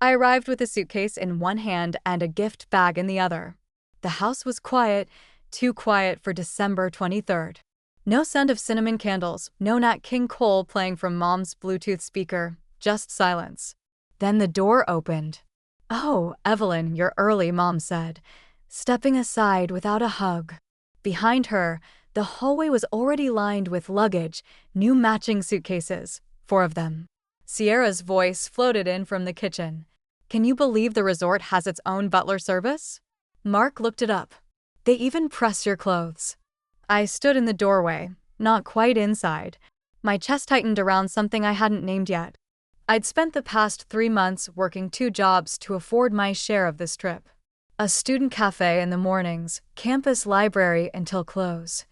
I arrived with a suitcase in one hand and a gift bag in the other. The house was quiet, too quiet for December 23rd. No scent of cinnamon candles, no Nat King Cole playing from Mom's Bluetooth speaker, just silence. Then the door opened. "Oh, Evelyn, you're early," Mom said, stepping aside without a hug. Behind her, the hallway was already lined with luggage, new matching suitcases, 4 of them. Sierra's voice floated in from the kitchen. "Can you believe the resort has its own butler service?" Mark looked it up. "They even press your clothes." I stood in the doorway, not quite inside. My chest tightened around something I hadn't named yet. I'd spent the past 3 months working 2 jobs to afford my share of this trip. A student cafe in the mornings, campus library until close.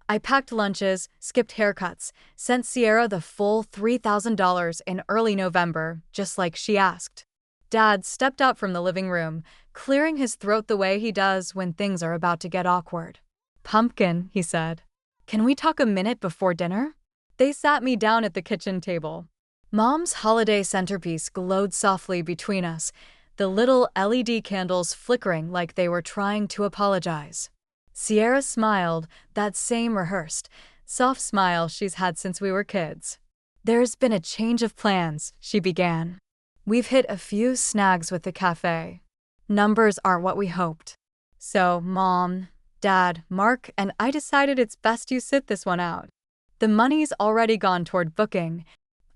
I packed lunches, skipped haircuts, sent Sierra the full $3,000 in early November, just like she asked. Dad stepped out from the living room, clearing his throat the way he does when things are about to get awkward. "Pumpkin," he said. "Can we talk a minute before dinner?" They sat me down at the kitchen table. Mom's holiday centerpiece glowed softly between us, the little LED candles flickering like they were trying to apologize. Sierra smiled, that same rehearsed, soft smile she's had since we were kids. "There's been a change of plans," she began. "We've hit a few snags with the cafe. Numbers aren't what we hoped. So, Mom, Dad, Mark, and I decided it's best you sit this one out. The money's already gone toward booking."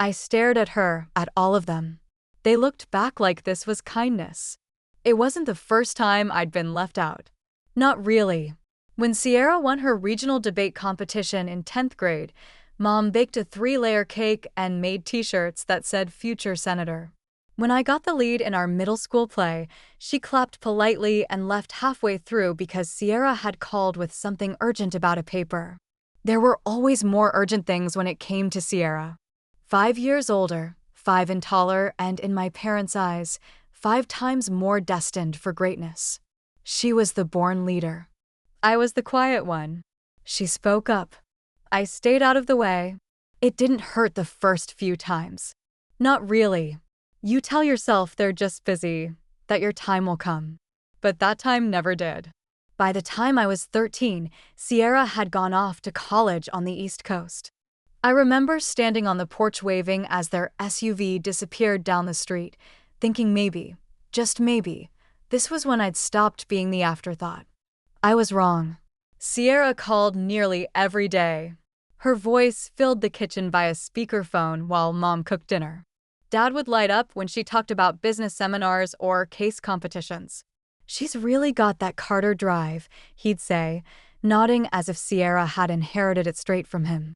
I stared at her, at all of them. They looked back like this was kindness. It wasn't the first time I'd been left out. Not really. When Sierra won her regional debate competition in 10th grade, Mom baked a 3-layer cake and made t-shirts that said "Future Senator." When I got the lead in our middle school play, she clapped politely and left halfway through because Sierra had called with something urgent about a paper. There were always more urgent things when it came to Sierra. 5 years older, 5 and taller, and in my parents' eyes, 5 times more destined for greatness. She was the born leader. I was the quiet one. She spoke up. I stayed out of the way. It didn't hurt the first few times. Not really. You tell yourself they're just busy, that your time will come. But that time never did. By the time I was 13, Sierra had gone off to college on the East Coast. I remember standing on the porch waving as their SUV disappeared down the street, thinking maybe, just maybe, this was when I'd stopped being the afterthought. I was wrong. Sierra called nearly every day. Her voice filled the kitchen via speakerphone while Mom cooked dinner. Dad would light up when she talked about business seminars or case competitions. "She's really got that Carter drive," he'd say, nodding as if Sierra had inherited it straight from him.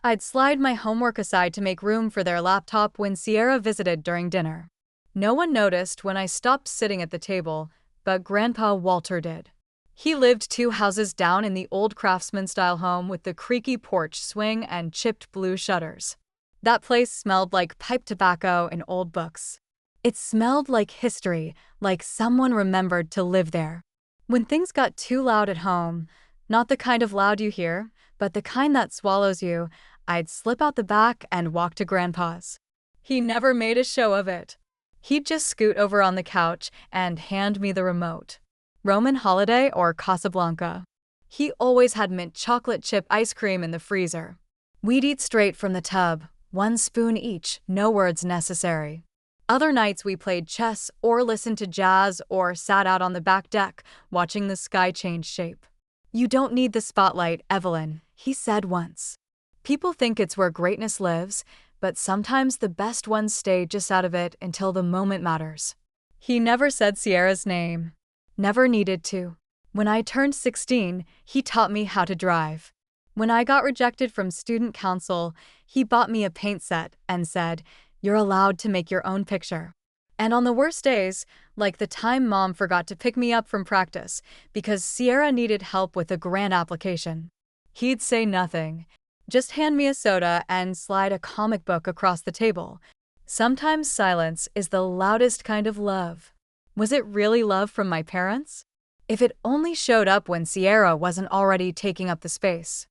I'd slide my homework aside to make room for their laptop when Sierra visited during dinner. No one noticed when I stopped sitting at the table, but Grandpa Walter did. He lived 2 houses down in the old craftsman-style home with the creaky porch swing and chipped blue shutters. That place smelled like pipe tobacco and old books. It smelled like history, like someone remembered to live there. When things got too loud at home, not the kind of loud you hear, but the kind that swallows you, I'd slip out the back and walk to Grandpa's. He never made a show of it. He'd just scoot over on the couch and hand me the remote. Roman Holiday or Casablanca. He always had mint chocolate chip ice cream in the freezer. We'd eat straight from the tub, 1 spoon each, no words necessary. Other nights we played chess or listened to jazz or sat out on the back deck watching the sky change shape. "You don't need the spotlight, Evelyn," he said once. "People think it's where greatness lives, but sometimes the best ones stay just out of it until the moment matters." He never said Sierra's name. Never needed to. When I turned 16, he taught me how to drive. When I got rejected from student council, he bought me a paint set and said, "You're allowed to make your own picture." And on the worst days, like the time Mom forgot to pick me up from practice because Sierra needed help with a grant application, he'd say nothing. Just hand me a soda and slide a comic book across the table. Sometimes silence is the loudest kind of love. Was it really love from my parents? If it only showed up when Sierra wasn't already taking up the space.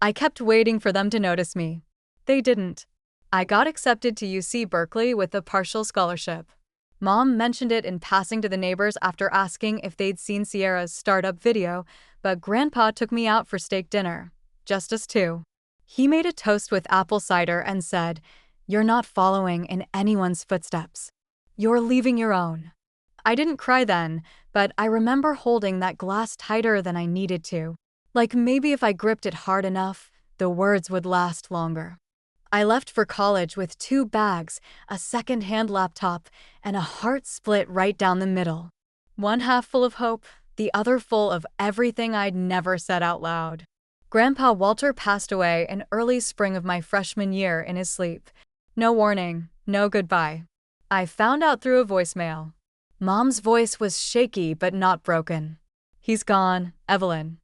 I kept waiting for them to notice me. They didn't. I got accepted to UC Berkeley with a partial scholarship. Mom mentioned it in passing to the neighbors after asking if they'd seen Sierra's startup video, but Grandpa took me out for steak dinner. Just us two. He made a toast with apple cider and said, "You're not following in anyone's footsteps. You're leaving your own." I didn't cry then, but I remember holding that glass tighter than I needed to. Like maybe if I gripped it hard enough, the words would last longer. I left for college with 2 bags, a second-hand laptop, and a heart split right down the middle. One half full of hope, the other full of everything I'd never said out loud. Grandpa Walter passed away in early spring of my freshman year in his sleep. No warning, no goodbye. I found out through a voicemail. Mom's voice was shaky but not broken. "He's gone, Evelyn.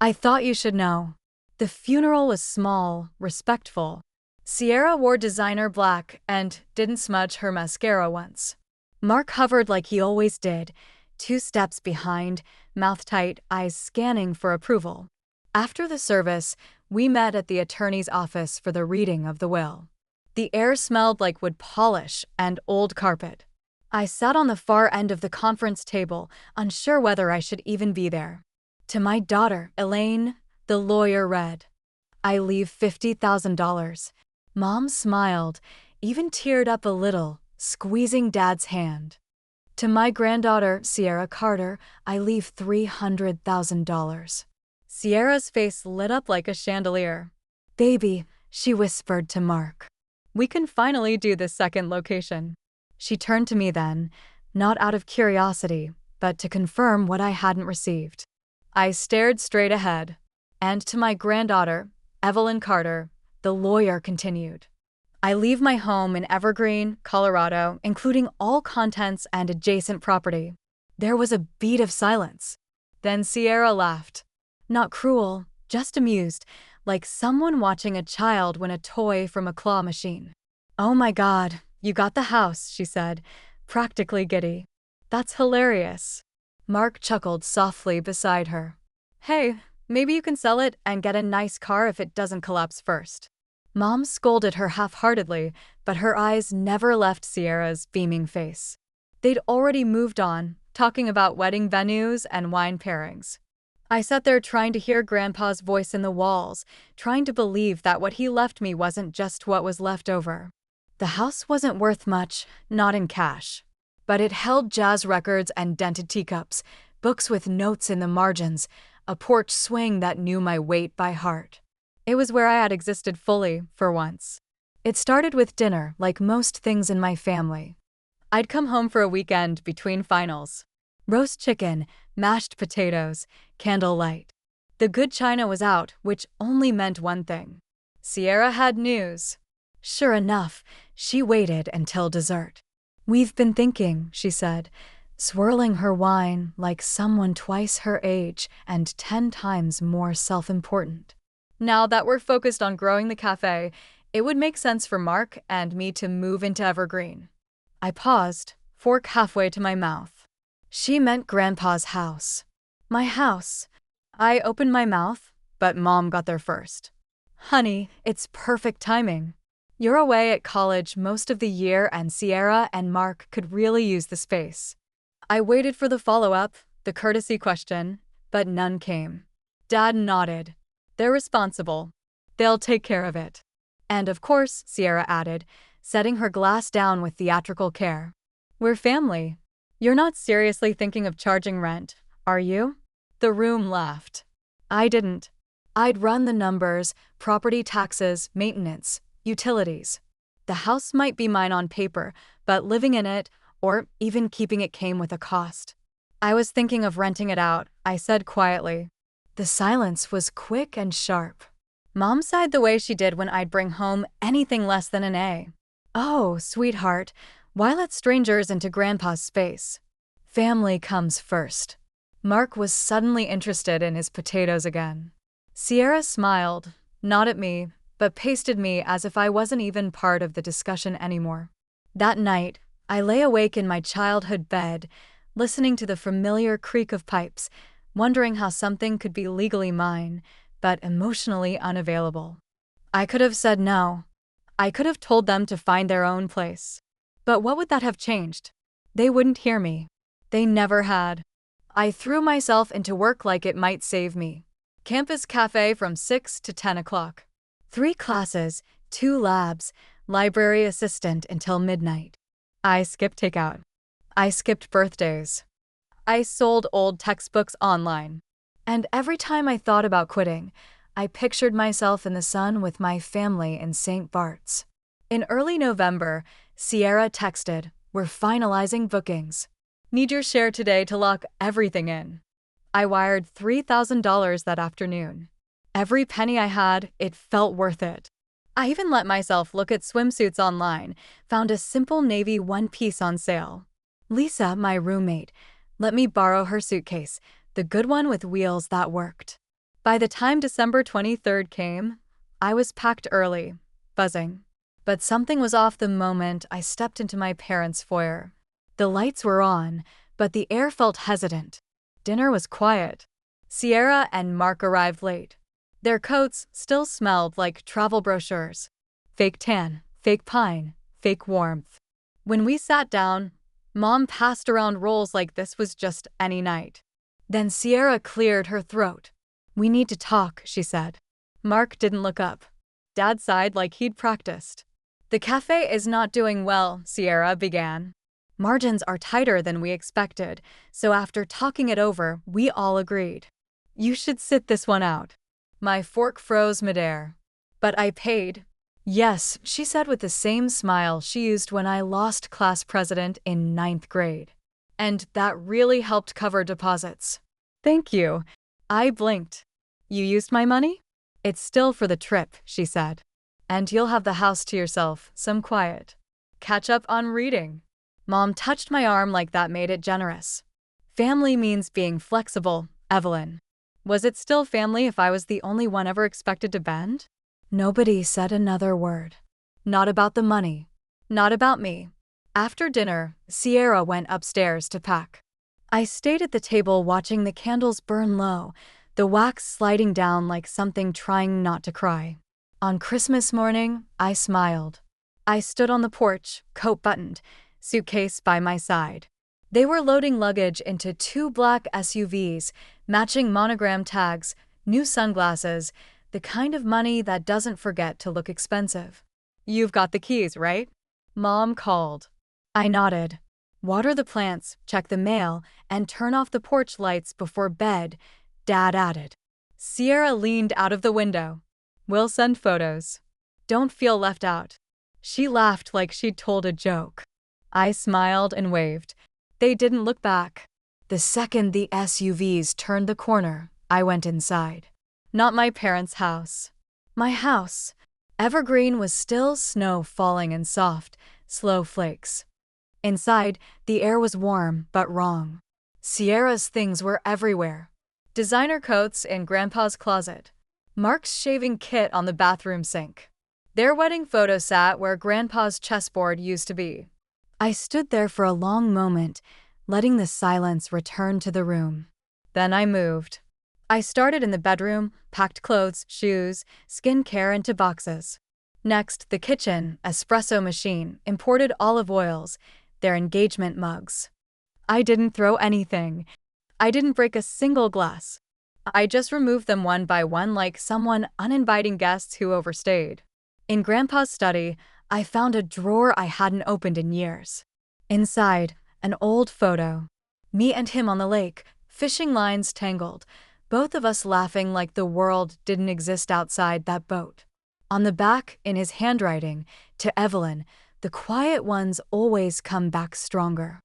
I thought you should know." The funeral was small, respectful. Sierra wore designer black and didn't smudge her mascara once. Mark hovered like he always did, 2 steps behind, mouth tight, eyes scanning for approval. After the service, we met at the attorney's office for the reading of the will. The air smelled like wood polish and old carpet. I sat on the far end of the conference table, unsure whether I should even be there. To my daughter, Elaine, the lawyer read, "I leave $50,000. Mom smiled, even teared up a little, squeezing Dad's hand. To my granddaughter, Sierra Carter, I leave $300,000. Sierra's face lit up like a chandelier. "Baby," she whispered to Mark. "We can finally do this second location." She turned to me then, not out of curiosity, but to confirm what I hadn't received. I stared straight ahead. And to my granddaughter, Evelyn Carter, the lawyer continued, "I leave my home in Evergreen, Colorado, including all contents and adjacent property." There was a beat of silence. Then Sierra laughed. Not cruel, just amused, like someone watching a child win a toy from a claw machine. "Oh my God, you got the house," she said, practically giddy. "That's hilarious." Mark chuckled softly beside her. "Hey, maybe you can sell it and get a nice car if it doesn't collapse first." Mom scolded her half-heartedly, but her eyes never left Sierra's beaming face. They'd already moved on, talking about wedding venues and wine pairings. I sat there trying to hear Grandpa's voice in the walls, trying to believe that what he left me wasn't just what was left over. The house wasn't worth much, not in cash. But it held jazz records and dented teacups, books with notes in the margins, a porch swing that knew my weight by heart. It was where I had existed fully, for once. It started with dinner, like most things in my family. I'd come home for a weekend between finals. Roast chicken, mashed potatoes, candlelight. The good china was out, which only meant one thing. Sierra had news. Sure enough, she waited until dessert. "We've been thinking," she said, swirling her wine like someone twice her age and 10 times more self-important. "Now that we're focused on growing the cafe, it would make sense for Mark and me to move into Evergreen." I paused, fork halfway to my mouth. She meant Grandpa's house. My house. I opened my mouth, but Mom got there first. "Honey, it's perfect timing. You're away at college most of the year and Sierra and Mark could really use the space." I waited for the follow-up, the courtesy question, but none came. Dad nodded. "They're responsible. They'll take care of it." "And of course," Sierra added, setting her glass down with theatrical care, "we're family. You're not seriously thinking of charging rent, are you?" The room laughed. I didn't. I'd run the numbers, property taxes, maintenance, utilities. The house might be mine on paper, but living in it, or even keeping it came with a cost. "I was thinking of renting it out," I said quietly. The silence was quick and sharp. Mom sighed the way she did when I'd bring home anything less than an A. "Oh, sweetheart, why let strangers into Grandpa's space? Family comes first." Mark was suddenly interested in his potatoes again. Sierra smiled, not at me, but pasted me as if I wasn't even part of the discussion anymore. That night, I lay awake in my childhood bed, listening to the familiar creak of pipes, wondering how something could be legally mine, but emotionally unavailable. I could have said no. I could have told them to find their own place. But what would that have changed? They wouldn't hear me. They never had. I threw myself into work like it might save me. Campus cafe from 6 to 10 o'clock. 3 classes, 2 labs, library assistant until midnight. I skipped takeout. I skipped birthdays. I sold old textbooks online. And every time I thought about quitting, I pictured myself in the sun with my family in St. Bart's. In early November, Sierra texted, "We're finalizing bookings. Need your share today to lock everything in." I wired $3,000 that afternoon. Every penny I had, it felt worth it. I even let myself look at swimsuits online, found a simple navy one-piece on sale. Lisa, my roommate, let me borrow her suitcase, the good one with wheels that worked. By the time December 23rd came, I was packed early, buzzing. But something was off the moment I stepped into my parents' foyer. The lights were on, but the air felt hesitant. Dinner was quiet. Sierra and Mark arrived late. Their coats still smelled like travel brochures. Fake tan, fake pine, fake warmth. When we sat down, Mom passed around rolls like this was just any night. Then Sierra cleared her throat. "We need to talk," she said. Mark didn't look up. Dad sighed like he'd practiced. "The cafe is not doing well," Sierra began. "Margins are tighter than we expected, so after talking it over, we all agreed. You should sit this one out." My fork froze midair. "But I paid." "Yes," she said with the same smile she used when I lost class president in 9th grade. "And that really helped cover deposits." "Thank you." I blinked. "You used my money?" "It's still for the trip," she said. "And you'll have the house to yourself, some quiet. Catch up on reading." Mom touched my arm like that made it generous. "Family means being flexible, Evelyn." Was it still family if I was the only one ever expected to bend? Nobody said another word. Not about the money. Not about me. After dinner, Sierra went upstairs to pack. I stayed at the table watching the candles burn low, the wax sliding down like something trying not to cry. On Christmas morning, I smiled. I stood on the porch, coat buttoned, suitcase by my side. They were loading luggage into 2 black SUVs, matching monogram tags, new sunglasses, the kind of money that doesn't forget to look expensive. "You've got the keys, right?" Mom called. I nodded. "Water the plants, check the mail, and turn off the porch lights before bed," Dad added. Sierra leaned out of the window. "We'll send photos. Don't feel left out." She laughed like she'd told a joke. I smiled and waved. They didn't look back. The second the SUVs turned the corner, I went inside. Not my parents' house. My house. Evergreen was still snow falling in soft, slow flakes. Inside, the air was warm but wrong. Sierra's things were everywhere. Designer coats in Grandpa's closet. Mark's shaving kit on the bathroom sink. Their wedding photo sat where Grandpa's chessboard used to be. I stood there for a long moment, letting the silence return to the room. Then I moved. I started in the bedroom, packed clothes, shoes, skincare into boxes. Next, the kitchen, espresso machine, imported olive oils, their engagement mugs. I didn't throw anything. I didn't break a single glass. I just removed them one by one like someone uninviting guests who overstayed. In Grandpa's study, I found a drawer I hadn't opened in years. Inside, an old photo. Me and him on the lake, fishing lines tangled, both of us laughing like the world didn't exist outside that boat. On the back, in his handwriting, to Evelyn, "The quiet ones always come back stronger."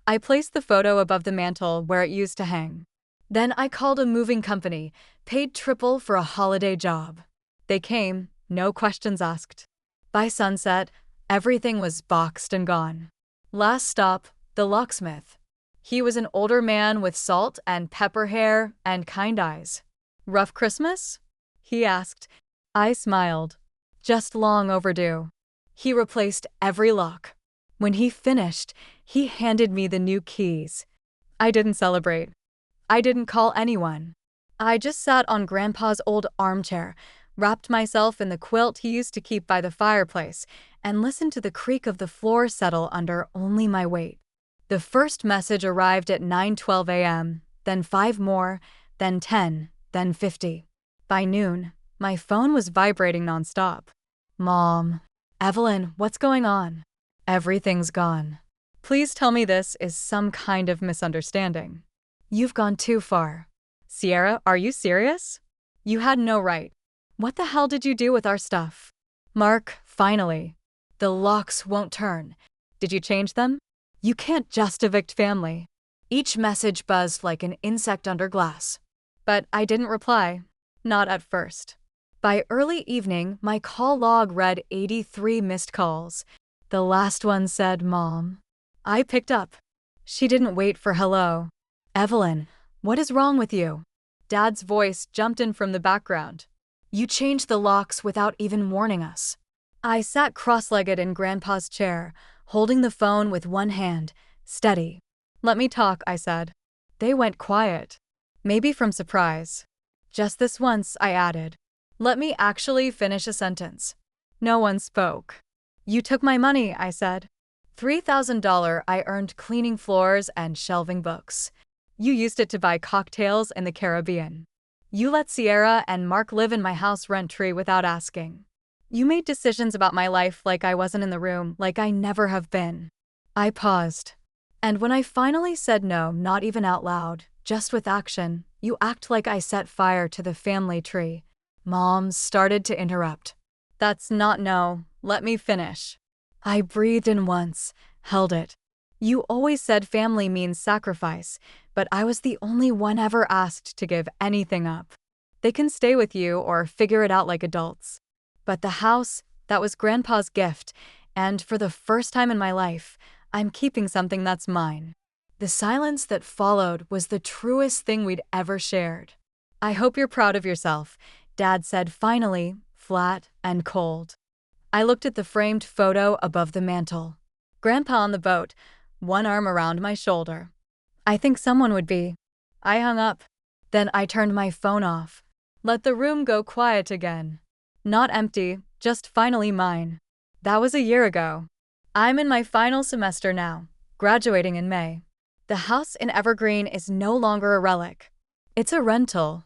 I placed the photo above the mantel where it used to hang. Then I called a moving company, paid triple for a holiday job. They came, no questions asked. By sunset, everything was boxed and gone. Last stop, the locksmith. He was an older man with salt and pepper hair and kind eyes. "Rough Christmas?" he asked. I smiled. "Just long overdue." He replaced every lock. When he finished, he handed me the new keys. I didn't celebrate. I didn't call anyone. I just sat on Grandpa's old armchair, wrapped myself in the quilt he used to keep by the fireplace, and listened to the creak of the floor settle under only my weight. The first message arrived at 9:12 a.m., then 5 more, then 10, then 50. By noon, my phone was vibrating nonstop. Mom. Evelyn, what's going on? Everything's gone. Please tell me this is some kind of misunderstanding. You've gone too far. Sierra, are you serious? You had no right. What the hell did you do with our stuff? Mark, finally. The locks won't turn. Did you change them? You can't just evict family. Each message buzzed like an insect under glass. But I didn't reply. Not at first. By early evening, my call log read 83 missed calls. The last one said, Mom. I picked up. She didn't wait for hello. Evelyn, what is wrong with you? Dad's voice jumped in from the background. You changed the locks without even warning us. I sat cross-legged in Grandpa's chair, holding the phone with one hand, steady. Let me talk, I said. They went quiet. Maybe from surprise. Just this once, I added. Let me actually finish a sentence. No one spoke. You took my money, I said. $3,000 I earned cleaning floors and shelving books. You used it to buy cocktails in the Caribbean. You let Sierra and Mark live in my house rent-free without asking. You made decisions about my life like I wasn't in the room, like I never have been. I paused. And when I finally said no, not even out loud, just with action, you act like I set fire to the family tree. Mom started to interrupt. That's not no. Let me finish. I breathed in once, held it. You always said family means sacrifice, but I was the only one ever asked to give anything up. They can stay with you or figure it out like adults. But the house, that was Grandpa's gift, and for the first time in my life, I'm keeping something that's mine. The silence that followed was the truest thing we'd ever shared. I hope you're proud of yourself, Dad said finally, flat and cold. I looked at the framed photo above the mantel. Grandpa on the boat, one arm around my shoulder. I think someone would be. I hung up. Then I turned my phone off. Let the room go quiet again. Not empty, just finally mine. That was a year ago. I'm in my final semester now, graduating in May. The house in Evergreen is no longer a relic. It's a rental.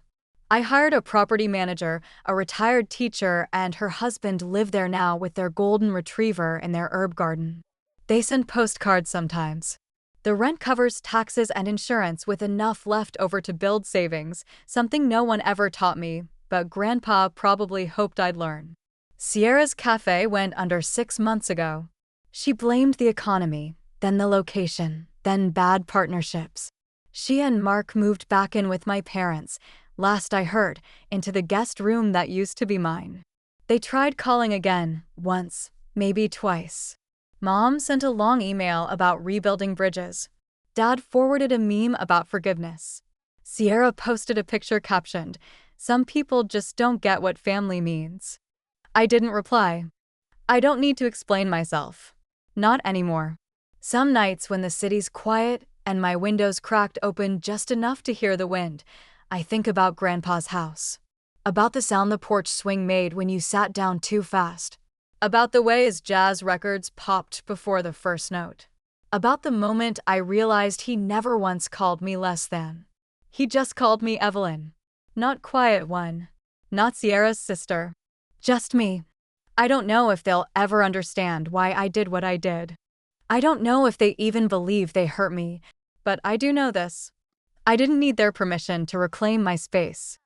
I hired a property manager, a retired teacher, and her husband live there now with their golden retriever in their herb garden. They send postcards sometimes. The rent covers taxes and insurance with enough left over to build savings, something no one ever taught me, but Grandpa probably hoped I'd learn. Sierra's cafe went under 6 months ago. She blamed the economy, then the location, then bad partnerships. She and Mark moved back in with my parents, last I heard, into the guest room that used to be mine. They tried calling again, once, maybe twice. Mom sent a long email about rebuilding bridges. Dad forwarded a meme about forgiveness. Sierra posted a picture captioned, "Some people just don't get what family means." I didn't reply. I don't need to explain myself. Not anymore. Some nights when the city's quiet and my windows cracked open just enough to hear the wind, I think about Grandpa's house. About the sound the porch swing made when you sat down too fast. About the way his jazz records popped before the first note. About the moment I realized he never once called me less than. He just called me Evelyn. Not Quiet One. Not Sierra's sister. Just me. I don't know if they'll ever understand why I did what I did. I don't know if they even believe they hurt me, but I do know this. I didn't need their permission to reclaim my space.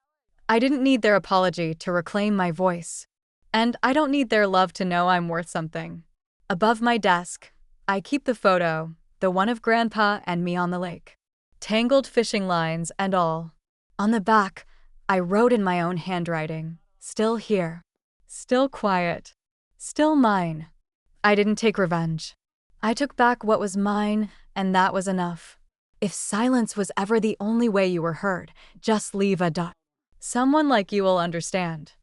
I didn't need their apology to reclaim my voice. And I don't need their love to know I'm worth something. Above my desk, I keep the photo, the one of Grandpa and me on the lake. Tangled fishing lines and all. On the back, I wrote in my own handwriting, "Still here. Still quiet. Still mine." I didn't take revenge. I took back what was mine, and that was enough. If silence was ever the only way you were heard, just leave a dot. Someone like you will understand.